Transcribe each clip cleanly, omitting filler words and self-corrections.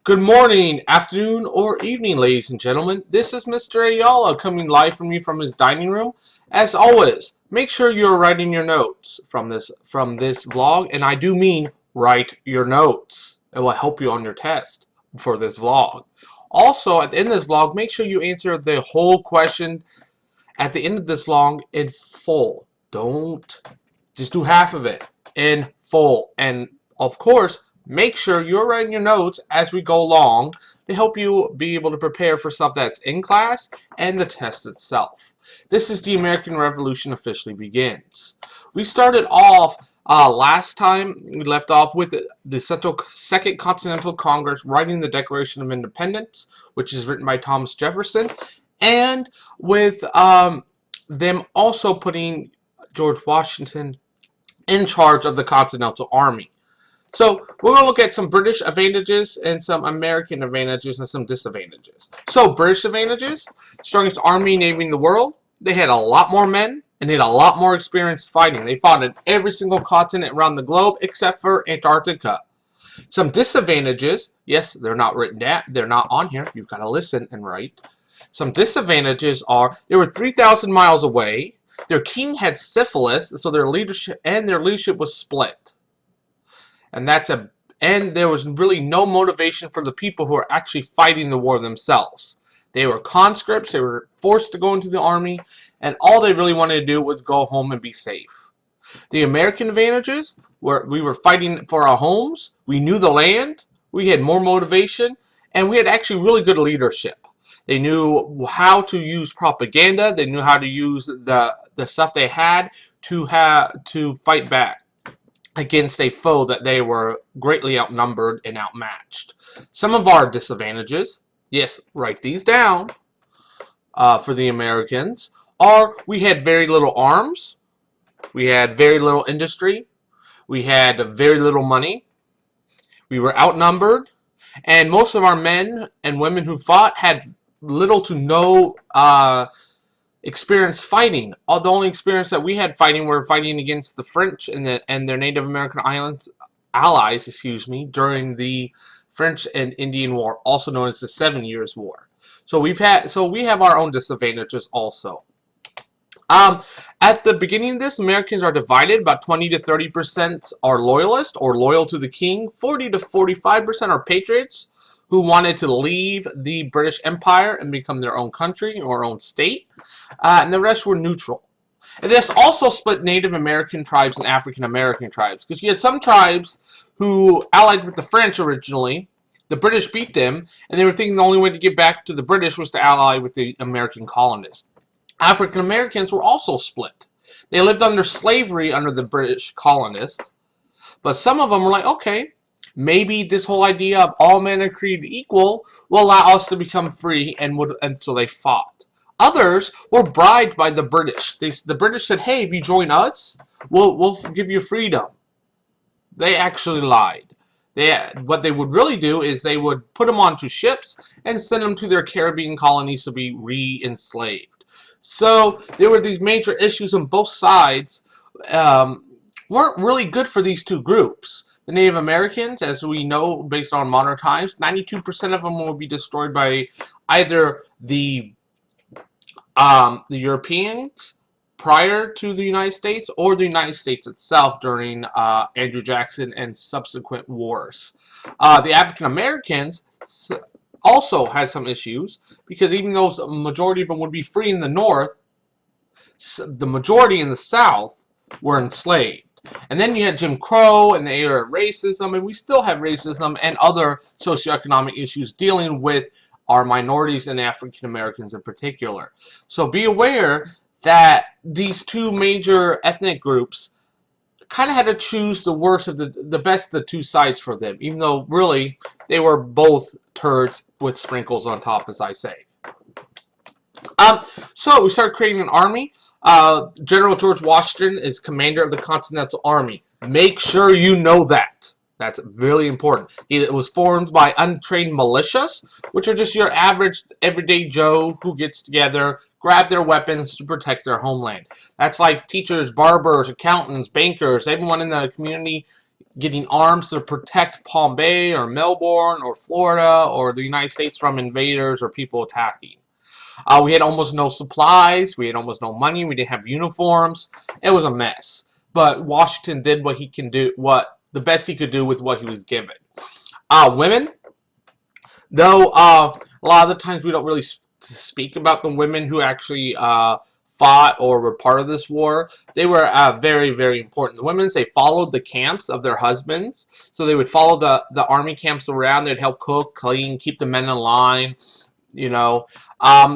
Good morning, afternoon, or evening, ladies and gentlemen. This is Mr. Ayala coming live from you from his dining room. As always, make sure you're writing your notes from this vlog, and I do mean write your notes. It will help you on your test for this vlog. Also, at the end of this vlog, make sure you answer the whole question at the end of this vlog in full. Don't just do half of it in full. And of course, make sure you're writing your notes as we go along to help you be able to prepare for stuff that's in class and the test itself. This is the American Revolution officially begins. We started off last time, we left off with the Second Continental Congress writing the Declaration of Independence, which is written by Thomas Jefferson, and with them also putting George Washington in charge of the Continental Army. So we're going to look at some British advantages and some American advantages and some disadvantages. So British advantages: strongest army and navy in the world. They had a lot more men and they had a lot more experience fighting. They fought in every single continent around the globe except for Antarctica. Some disadvantages: yes, they're not written down. They're not on here. You've got to listen and write. Some disadvantages are they were 3,000 miles away. Their king had syphilis, so their leadership was split. And there was really no motivation for the people who were actually fighting the war themselves. They were conscripts, they were forced to go into the army, and all they really wanted to do was go home and be safe. The American advantages were we were fighting for our homes, we knew the land, we had more motivation, and we had actually really good leadership. They knew how to use propaganda, they knew how to use the stuff they had to fight back against a foe that they were greatly outnumbered and outmatched. Some of our disadvantages, yes, write these down, for the Americans, are we had very little arms, we had very little industry, we had very little money, we were outnumbered, and most of our men and women who fought had little to no experience fighting. The only experience that we had fighting were fighting against the French and their Native American allies, during the French and Indian War, also known as the 7 Years' War. So we have our own disadvantages also. At the beginning of this, Americans are divided. About 20 to 30% are loyalists or loyal to the king. 40 to 45% are patriots who wanted to leave the British Empire and become their own country or own state, and the rest were neutral. And this also split Native American tribes and African American tribes, because you had some tribes who allied with the French originally. The British beat them, and they were thinking the only way to get back to the British was to ally with the American colonists. African Americans were also split. They lived under slavery under the British colonists, but some of them were like, okay, maybe this whole idea of all men are created equal will allow us to become free, and so they fought. Others were bribed by the British. The British said, hey, if you join us, we'll give you freedom. They actually lied. What they would really do is they would put them onto ships and send them to their Caribbean colonies to be re-enslaved. So there were these major issues on both sides. Weren't really good for these two groups. The Native Americans, as we know based on modern times, 92% of them will be destroyed by either the Europeans prior to the United States or the United States itself during Andrew Jackson and subsequent wars. The African Americans also had some issues, because even though the majority of them would be free in the North, the majority in the South were enslaved. And then you had Jim Crow and the era of racism, and we still have racism and other socioeconomic issues dealing with our minorities and African Americans in particular. So be aware that these two major ethnic groups kind of had to choose the worst of the best of the two sides for them, even though really they were both turds with sprinkles on top, as I say. So we started creating an army. General George Washington is commander of the Continental Army. Make sure you know that. That's really important. It was formed by untrained militias, which are just your average everyday Joe who gets together, grab their weapons to protect their homeland. That's like teachers, barbers, accountants, bankers, everyone in the community getting arms to protect Palm Bay or Melbourne or Florida or the United States from invaders or people attacking. We had almost no supplies. We had almost no money. We didn't have uniforms. It was a mess. But Washington did what he can do, what the best he could do with what he was given. Women, though, a lot of the times we don't really speak about the women who actually fought or were part of this war. They were very, very important. The women, they followed the camps of their husbands. So they would follow the army camps around. They'd help cook, clean, keep the men in line. You know,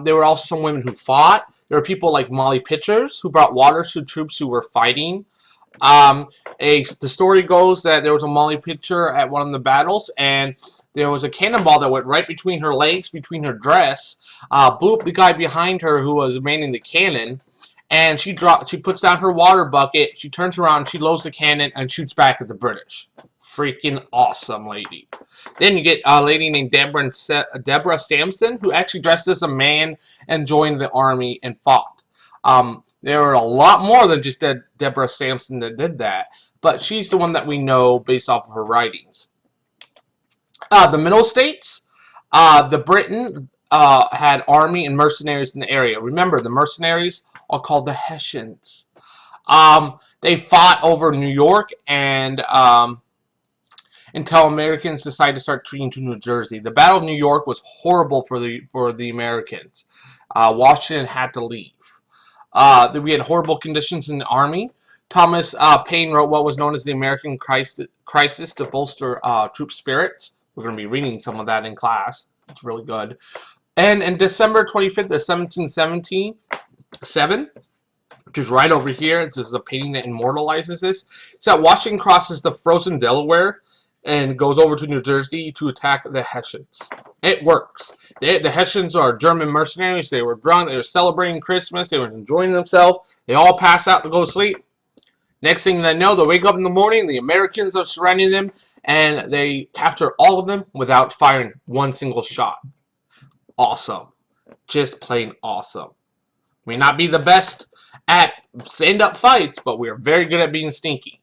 there were also some women who fought. There were people like Molly Pitchers who brought water to troops who were fighting. The story goes that there was a Molly Pitcher at one of the battles, and there was a cannonball that went right between her legs, between her dress, blew up the guy behind her who was manning the cannon, and she puts down her water bucket, she turns around, she loads the cannon, and shoots back at the British. Freaking awesome lady. Then you get a lady named Deborah Sampson, who actually dressed as a man and joined the army and fought. There were a lot more than just Deborah Sampson that did that, but she's the one that we know based off of her writings. The Middle States, the Britain had army and mercenaries in the area. Remember, the mercenaries are called the Hessians. They fought over New York and until Americans decided to start treating to New Jersey. The Battle of New York was horrible for the Americans. Washington had to leave. We had horrible conditions in the army. Thomas Paine wrote what was known as the American Crisis to bolster troop spirits. We're going to be reading some of that in class. It's really good. And in December 25th of 1777, which is right over here, this is a painting that immortalizes this. It's that Washington crosses the frozen Delaware and goes over to New Jersey to attack the Hessians. It works. The Hessians are German mercenaries. They were drunk. They were celebrating Christmas. They were enjoying themselves. They all pass out to go to sleep. Next thing they know, they wake up in the morning. The Americans are surrounding them, and they capture all of them without firing one single shot. Awesome. Just plain awesome. We may not be the best at stand-up fights, but we are very good at being stinky.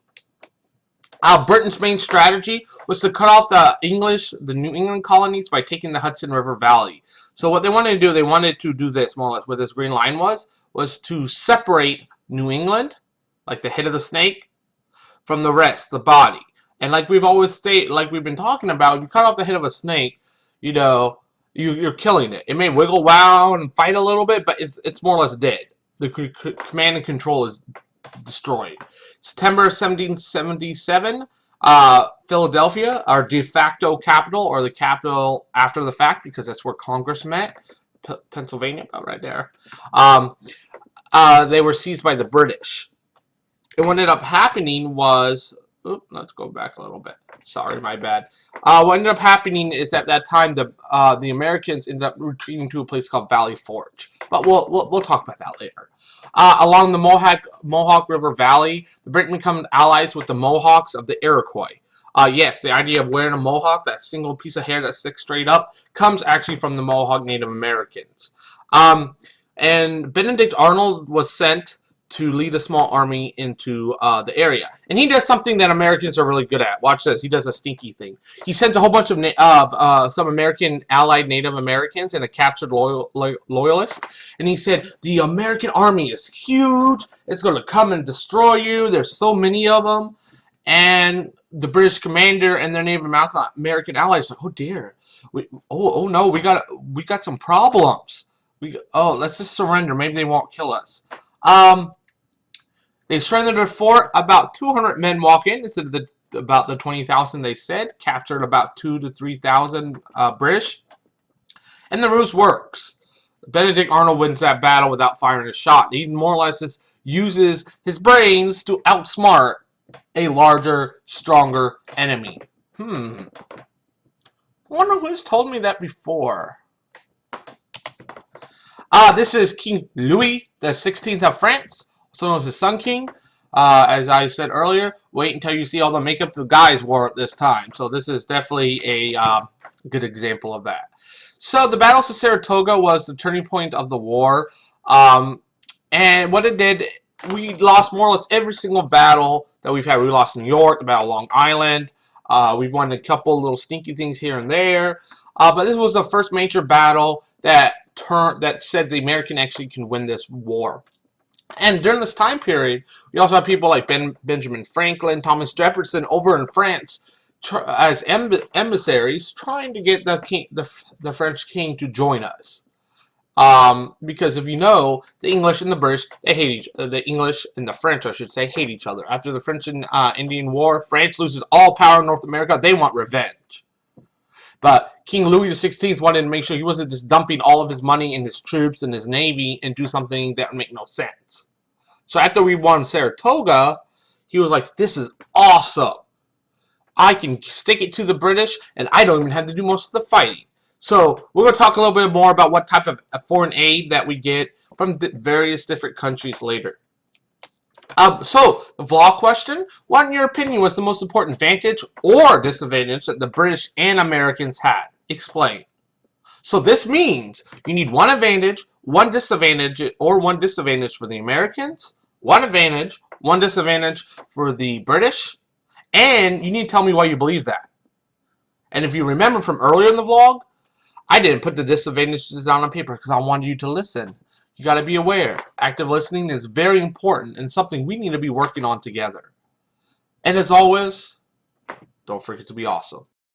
Britain's main strategy was to cut off the New England colonies by taking the Hudson River Valley. So what they wanted to do, this more or less, what this green line was to separate New England, like the head of the snake, from the rest, the body. And like we've been talking about, if you cut off the head of a snake, you know, you're killing it. It may wiggle around and fight a little bit, but it's more or less dead. The command and control is destroyed. September 1777, Philadelphia, our de facto capital, or the capital after the fact, because that's where Congress met. Pennsylvania, about right there. They were seized by the British. And what ended up happening was, let's go back a little bit. Sorry, my bad. What ended up happening is at that time the Americans ended up retreating to a place called Valley Forge. But we'll talk about that later. Along the Mohawk River Valley, the Britain became allies with the Mohawks of the Iroquois. Yes, the idea of wearing a mohawk, that single piece of hair that sticks straight up, comes actually from the Mohawk Native Americans. And Benedict Arnold was sent to lead a small army into the area. And he does something that Americans are really good at. Watch this. He does a stinky thing. He sent a whole bunch of some American allied Native Americans and a captured loyalist. And he said, the American army is huge. It's going to come and destroy you. There's so many of them. And the British commander and their Native American allies are like, oh dear. Oh no, we got some problems. Let's just surrender. Maybe they won't kill us. They surrendered their fort. About 200 men walk in instead of about the 20,000 they said. Captured about 2,000 to 3,000 British. And the ruse works. Benedict Arnold wins that battle without firing a shot. He more or less just uses his brains to outsmart a larger, stronger enemy. I wonder who's told me that before. This is King Louis XVI of France, also known as the Sun King. As I said earlier, wait until you see all the makeup the guys wore at this time. So this is definitely a good example of that. So the Battle of Saratoga was the turning point of the war. And what it did, we lost more or less every single battle that we've had. We lost New York, the Battle of Long Island. We've won a couple little sneaky things here and there. But this was the first major battle that said the American actually can win this war. And during this time period, we also have people like Benjamin Franklin, Thomas Jefferson over in France as emissaries trying to get the French king to join us. Because if you know, the English and the British, they hate the English and the French, I should say, hate each other. After the French and Indian War, France loses all power in North America. They want revenge. But King Louis XVI wanted to make sure he wasn't just dumping all of his money and his troops and his navy into something that would make no sense. So after we won Saratoga, he was like, this is awesome. I can stick it to the British, and I don't even have to do most of the fighting. So we're going to talk a little bit more about what type of foreign aid that we get from various different countries later. So, the vlog question, what in your opinion was the most important advantage or disadvantage that the British and Americans had? Explain. So this means you need one advantage, one disadvantage, or one disadvantage for the Americans, one advantage, one disadvantage for the British, and you need to tell me why you believe that. And if you remember from earlier in the vlog, I didn't put the disadvantages down on paper because I wanted you to listen. You got to be aware. Active listening is very important and something we need to be working on together. And as always, don't forget to be awesome.